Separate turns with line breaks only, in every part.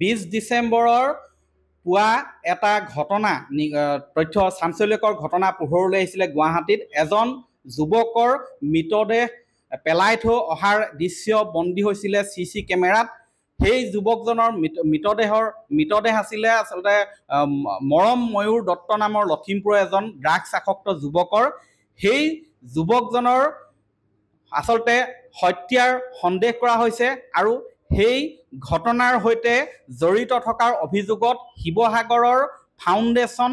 20 ডিচেম্বৰৰ পুৱা এটা ঘটনা তথ্য চাঞ্চল্যকৰ ঘটনা পোহৰলৈ আহিছিলে। গুৱাহাটীত এজন যুৱকৰ মৃতদেহ পেলাই থৈ অহাৰ দৃশ্য বন্দী হৈছিলে CC কেমেৰাত। সেই যুৱকজনৰ মৃতদেহ আছিলে আচলতে মৰম ময়ূৰ দত্ত নামৰ লখিমপুৰৰ এজন ড্ৰাগছ আসক্ত যুৱকৰ। সেই যুৱকজনৰ আচলতে হত্যাৰ সন্দেহ কৰা হৈছে আৰু সেই ঘটনাৰ সৈতে জড়িত থকাৰ অভিযোগত শিৱসাগৰ ফাউণ্ডেশ্যন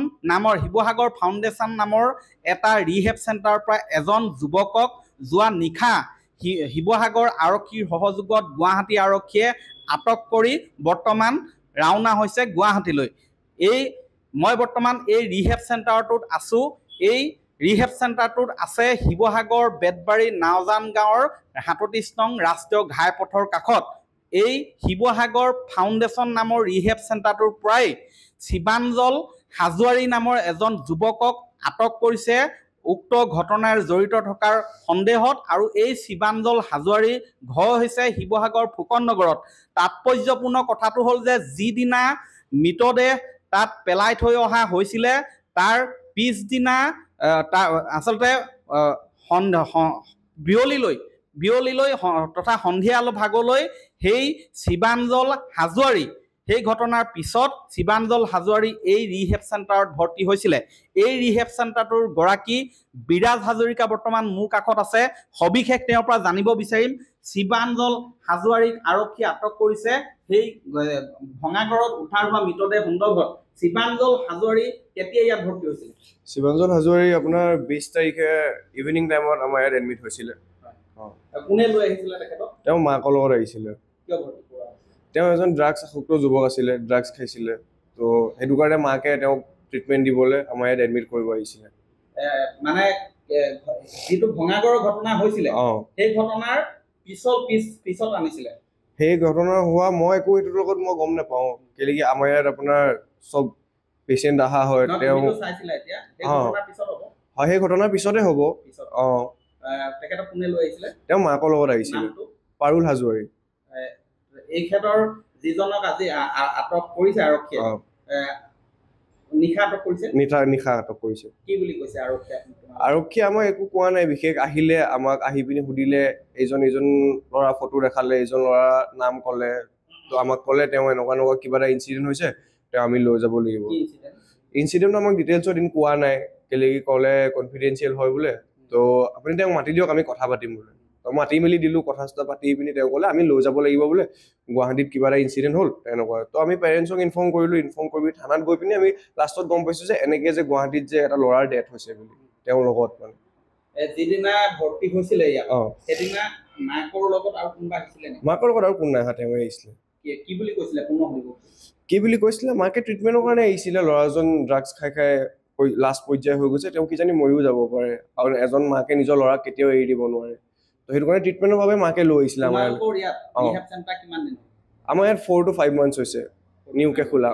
নামৰ এটা ৰিহেব চেণ্টাৰৰ পৰা এজন যুৱকক যোৱা নিশা শিৱসাগৰ আৰক্ষীৰ সহযোগত গুৱাহাটী আৰক্ষীয়ে আটক কৰি বৰ্তমান ৰাওনা হৈছে গুৱাহাটীলৈ। মই বৰ্তমান এই ৰিহেব চেণ্টাৰটোত আছোঁ। এই ৰিহেব চেণ্টাৰটোত আছে শিৱসাগৰ বেতবাৰী নাওজান গাঁৱৰ ৩৭ নং ৰাষ্ট্ৰীয় ঘাইপথৰ কাষত। এই শিৱসাগৰ ফাউণ্ডেশ্যন নামৰ ৰিহেব চেণ্টাৰটোৰ পৰাই শিৱাঞ্জল হাজোৱাৰী নামৰ এজন যুৱকক আটক কৰিছে উক্ত ঘটনাৰ জড়িত থকাৰ সন্দেহত। আৰু এই শিৱাঞ্জল হাজোৱাৰীৰ ঘৰ হৈছে শিৱসাগৰ ফুকন নগৰত। তাৎপৰ্যপূৰ্ণ কথাটো হ'ল যে যিদিনা মৃতদেহ তাত পেলাই থৈ অহা হৈছিলে তাৰ পিছদিনা আচলতে বিয়লিলৈ তথা সন্ধিয়া ভাগলৈ সেই শিৱাঞ্জল হাজোৱাৰী সেই ঘটনাৰ পিছত শিৱাঞ্জল হাজোৱাৰী এই ৰিহেব চেণ্টাৰত ভৰ্তি হৈছিলে। এই ৰিহেব চেণ্টাৰটোৰ গৰাকী বিৰাজ হাজৰিকা বৰ্তমান মোৰ কাষত আছে। সবিশেষ তেওঁৰ পৰা জানিব বিচাৰিম। শিৱাঞ্জল হাজোৱাৰীক আৰক্ষীয়ে আটক কৰিছে সেই ভঙাগড়ত উদ্ধাৰ হোৱা মৃতদেহ সন্দৰ্ভত। শিৱাঞ্জল হাজোৱাৰী কেতিয়া ইয়াত ভৰ্তি হৈছিলে?
শিৱাঞ্জল হাজোৱাৰী আপোনাৰ 20 তাৰিখে ইভিনিং টাইমত আমাৰ ইয়াত এডমিট হৈছিলে।
কোনে লৈ আহিছিলে তেখেতক?
তেওঁ মাকৰ লগত আহিছিলে।
কিয় ভৰ্তি কৰা?
তেওঁ এজন ড্ৰাগছ আসক্ত যুৱক আছিলে, ড্ৰাগছ খাইছিলে। তো সেইটো কাৰণে মাকে তেওঁক ট্ৰিটমেণ্ট দিবলৈ আমাৰ ইয়াত এডমিট কৰিব আহিছিলে।
মানে যিটো ভঙাগড়ৰ ঘটনা হৈছিলে সেই ঘটনাৰ পিছত আনিছিলে?
সেই ঘটনা হোৱা মই একো এইটোৰ লগত মই গম নাপাওঁ। কেলে কি আমাৰ ইয়াত আপোনাৰ চব পেচেণ্ট অহা হয়। তেওঁ সেই ঘটনাৰ পিছতে হ'ব।
তেখেতক কোনে লৈ আহিছিলে?
তেওঁ মাকৰ লগত আহিছিলে। পাৰুল হাজোৱাৰী।
এই ক্ষেত্ৰৰ যিজনক আজি আটক কৰিছে আৰক্ষীয়ে, নিশা আটক কৰিছে। কি বুলি কৈছে
আৰক্ষীয়ে আমাক একো কোৱা নাই বিশেষ। আহিলে আমাক আহি পিনি সুধিলে, এইজন ল'ৰা ফটো দেখালে, এইজন ল'ৰা নাম ক'লে। তো আমাক ক'লে তেওঁ এনেকুৱা কিবা এটা ইনচিডেণ্ট হৈছে, তেওঁ আমি লৈ যাব লাগিব। ইনচিডেণ্ট আমাক ডিটেইলছত কোৱা নাই। কেলে কি ক'লে কনফিডেঞ্চিয়েল হয় বোলে। তো আপুনি তেওঁক মাতি দিয়ক, আমি কথা পাতিম বোলে। তো মাতি মেলি দিলোঁ, কথা চথা পাতি পিনি তেওঁ ক'লে আমি লৈ যাব লাগিব বোলে, গুৱাহাটীত কিবা এটা ইনচিডেণ্ট হ'ল তেনেকুৱা। তো আমি পেৰেণ্টছক ইনফৰ্ম কৰিলোঁ। ইনফৰ্ম কৰি থানাত গৈ পিনি আমি লাষ্টত গম পাইছোঁ যে এনেকৈ যে গুৱাহাটীত যে এটা ল'ৰাৰ ডেথ হৈছে বুলি তেওঁৰ লগত। মানে
যিদিনা ভৰ্তি হৈছিলে ইয়াত, সেইদিনা মাকৰ লগত আৰু কোনোবা আহিছিলে নেকি?
মাকৰ লগত আৰু কোন নাই অহা, তেওঁ আহিছিলে।
কি বুলি কৈছিলে?
কি বুলি কৈছিলে? মাকে ট্ৰিটমেণ্টৰ কাৰণে আহিছিলে। ল'ৰাজন ড্ৰাগছ খাই লাষ্ট পৰ্যায় হৈ গৈছে, তেওঁ কিজানি মৰিও যাব পাৰে। আৰু এজন মাকে নিজৰ ল'ৰাক কেতিয়াও এৰি দিব নোৱাৰে। তো সেইটো কাৰণে ট্ৰিটমেণ্টৰ বাবে মাকে লৈ আহিছিলে আমাৰ ইয়াত। আমাৰ ইয়াত 4 to 5 months হৈছে নিউকে খোলা।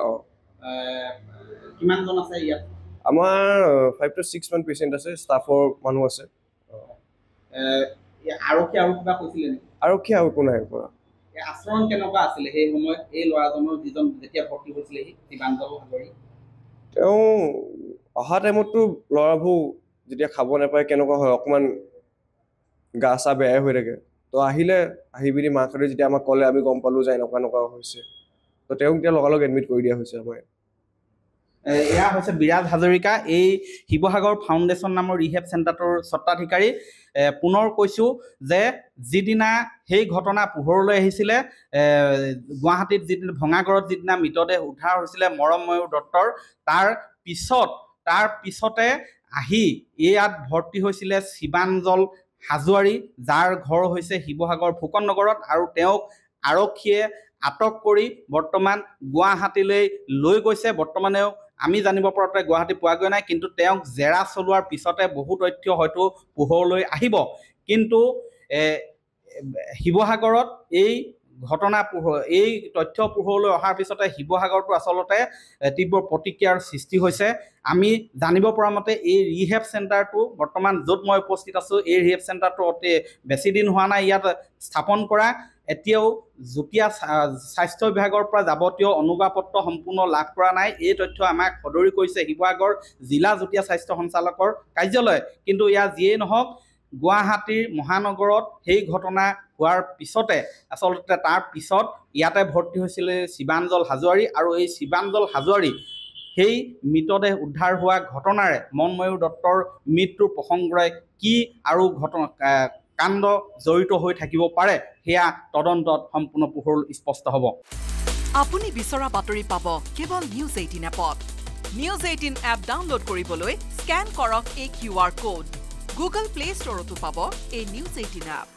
কিমানজন আছে ইয়াত?
আমাৰ 5 to 6 মান পেচেণ্ট আছে, ষ্টাফৰ মানুহ আছে।
আৰক্ষী আৰু কিবা কৈছিলে নেকি?
আৰক্ষী আৰু একো নাই পৰা।
আচৰণ কেনেকুৱা আছিলে সেই সময়ত এই ল'ৰাজনৰ যেতিয়া ভৰ্তি হৈছিলে শিৱাঞ্জল হাজোৱাৰী?
তেওঁ অহা টাইমততো ল'ৰাবোৰ যেতিয়া খাব নাপায় কেনেকুৱা হয়, অকণমান গা চা বেয়াই হৈ থাকে। তো আহি পিনি মাকহঁতে যেতিয়া আমাক ক'লে, আমি গম পালোঁ যে এনেকুৱা হৈছে। তো তেওঁক এতিয়া লগালগ এডমিট কৰি দিয়া হৈছে আমাৰ।
এয়া হৈছে বিৰাজ হাজৰিকা, এই শিৱসাগৰ ফাউণ্ডেশ্যন নামৰ ৰিহেব চেণ্টাৰটোৰ স্বত্বাধিকাৰী। পুনৰ কৈছোঁ যে যিদিনা সেই ঘটনা পোহৰলৈ আহিছিলে, গুৱাহাটীত যিদিনা ভঙাগড়ত যিদিনা মৃতদেহ উদ্ধাৰ হৈছিলে মৰম ময়ূৰ দত্তৰ, তাৰ পিছতে আহি ইয়াত ভৰ্তি হৈছিলে শিৱাঞ্জল হাজোৱাৰী, যাৰ ঘৰ হৈছে শিৱসাগৰ ফুকন নগৰত। আৰু তেওঁক আৰক্ষীয়ে আটক কৰি বৰ্তমান গুৱাহাটীলৈ লৈ গৈছে। বৰ্তমানেও আমি জানিব পৰাতে গুৱাহাটী পোৱাগৈ নাই, কিন্তু তেওঁক জেৰা চলোৱাৰ পিছতে বহু তথ্য হয়তো পোহৰলৈ আহিব। কিন্তু শিৱসাগৰত এই ঘটনা এই তথ্য পোহৰলৈ অহাৰ পিছতে শিৱসাগৰটো আচলতে তীব্ৰ প্ৰতিক্ৰিয়াৰ সৃষ্টি হৈছে আমি জানিব পৰা মতে এই ৰিহেব চেণ্টাৰটো বৰ্তমান য'ত মই উপস্থিত আছোঁ এই ৰিহেব চেণ্টাৰটো অতি বেছি দিন হোৱা নাই ইয়াত স্থাপন কৰা এতিয়াও যুটীয়া স্বাস্থ্য বিভাগৰ পৰা যাৱতীয় অনুজ্ঞাপত্ৰ সম্পূৰ্ণ লাভ কৰা নাই এই তথ্য আমাক সদৰি কৰিছে শিৱসাগৰ জিলা যুটীয়া স্বাস্থ্য সঞ্চালকৰ কাৰ্যালয় কিন্তু ইয়াৰ যিয়েই নহওক গুৱাহাটীৰ মহানগৰত সেই ঘটনা হোৱাৰ পিছতে আচলতে তাৰ পিছত ইয়াতে ভৰ্তি হৈছিলে শিৱাঞ্জল হাজোৱাৰী আৰু এই শিৱাঞ্জল হাজোৱাৰী সেই মৃতদেহ উদ্ধাৰ হোৱা ঘটনাৰে মনময়ূৰ দত্তৰ মৃত্যুৰ প্ৰসংগৰে কি আৰু কাণ্ড জড়িত হৈ থাকিব পাৰে সেয়া তদন্তত সম্পূৰ্ণ পোহৰ স্পষ্ট হ'ব
আপুনি বিচৰা বাতৰি পাব কেৱল নিউজ 18 এপত নিউজ 18 এপ ডাউনলোড কৰিবলৈ স্ক্যান কৰক এই QR কোড গুগল প্লে ষ্টৰতো পাব এই নিউজ 18 এপ